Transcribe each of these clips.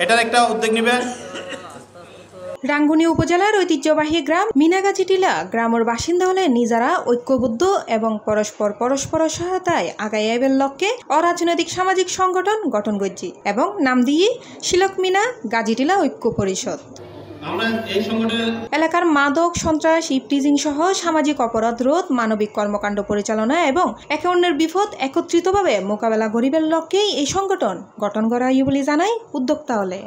এটার একটা উদ্যোগ নেবেন। রাঙ্গুনি উপজেলার ঐতিহ্যবাহী গ্রাম মিনাগাছি টিলা গ্রামের বাসিন্দা হলে নিজেরা ঐক্যবদ্ধ এবং পরস্পর সহায়তায় আগায় আইবের লক্ষ্যে অরাজনৈতিক সামাজিক সংগঠন গঠন করছি এবং নাম দিয়ে শিলক মিনা গাজীটিলা ঐক্য পরিষদ। এলাকার মাদক সন্ত্রাস ইপটিজিং সহ সামাজিক অপরাধ রোধ মানবিক কর্মকাণ্ড পরিচালনা এবং একে অন্যের বিপদ একত্রিতভাবে মোকাবেলা করিবার লক্ষ্যেই এই সংগঠন গঠন করা হয় বলে জানায় উদ্যোক্তা হলে।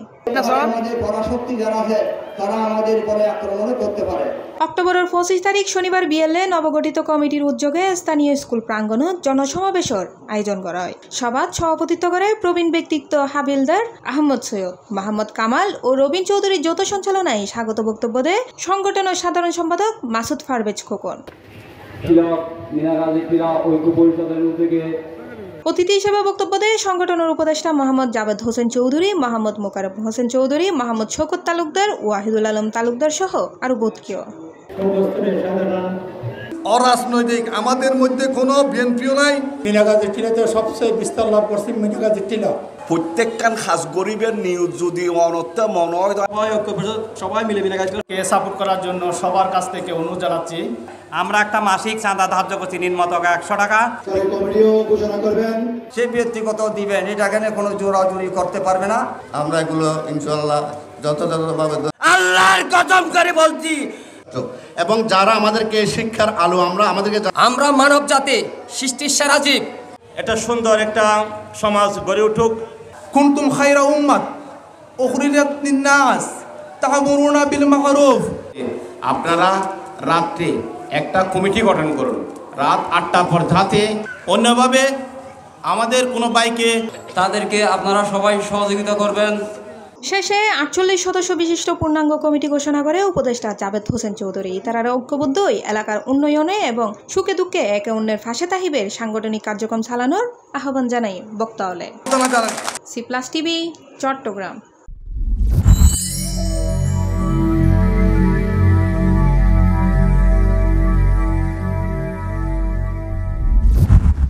অক্টোবরের 25 তারিখ শনিবার বিএলএ নবগঠিত কমিটির উদ্যোগে স্থানীয় স্কুল প্রাঙ্গণত জনসমাবেশের আয়োজন করা হয়। সভাত সভাপতিত্ব করে প্রবীণ ব্যক্তিত্ব হাবিলদার আহমদ সৈয়দ, মোহাম্মদ কামাল ও রবিন চৌধুরীর যৌথ সঞ্চালনায় স্বাগত বক্তব্য দেয় সংগঠনের সাধারণ সম্পাদক মাসুদ পারভেজ খোকন। অতিথি হিসেবে বক্তব্য দেয় সংগঠনের উপদেষ্টা মোহাম্মদ জাভেদ হোসেন চৌধুরী, মোহাম্মদ মোকাররম হোসেন চৌধুরী, মোহাম্মদ শওকত তালুকদার, ওয়াহিদুল আলম তালুকদার সহ আরো বহু। অরাজনৈতিক আমাদের মধ্যে কোনো বিএনপিও নাই। মিনাগাজী টিলাতে সবচেয়ে বিস্তার লাভ করছে মিনাগাজী টিলা। প্রত্যেকখান খাস গরিবের নিউজ যদি অনত্য মনে হয় সবাই মিলে মিনাগাজীকে সাপোর্ট করার জন্য সবার কাছ থেকে অনুরোধ জানাচ্ছি। আমরা একটা মাসিক চাঁদা ধার্য করছি নিম্নত 100 টাকা। সে ব্যক্তিগত দিবেন, এটা এখানে কোনো জোরাজুরি করতে পারবে না। আমরা এগুলো ইনশাআল্লাহ যথাযথভাবে আল্লাহর কসম করে বলছি। এবং যারা আমাদেরকে শিক্ষার আলো আমরা মানব জাতি সৃষ্টির সেরা জীব। এটা সুন্দর একটা সমাজ গড়ে উঠুক। কুনতুম খায়রা উম্মাত উখরিজাত লিন-নাস তা'মুরুনা বিল মা'রুফ। আপনারা রাত্রে একটা কমিটি গঠন করুন, রাত 8টার পর যাতে অন্যভাবে আমাদের কোনো বাইকে তাদেরকে আপনারা সবাই সহযোগিতা করবেন। শেষে 48 সদস্য বিশিষ্ট পূর্ণাঙ্গ কমিটি ঘোষণা করে উপদেষ্টা জাভেদ হোসেন চৌধুরী। তারা ঐক্যবদ্ধই এলাকার উন্নয়নে এবং সুখে দুঃখে একে অন্যের ফাঁসে তাহিবের সাংগঠনিক কার্যক্রম চালানোর আহ্বান জানাই বক্তা হলে। সি+ টিভি, চট্টগ্রাম।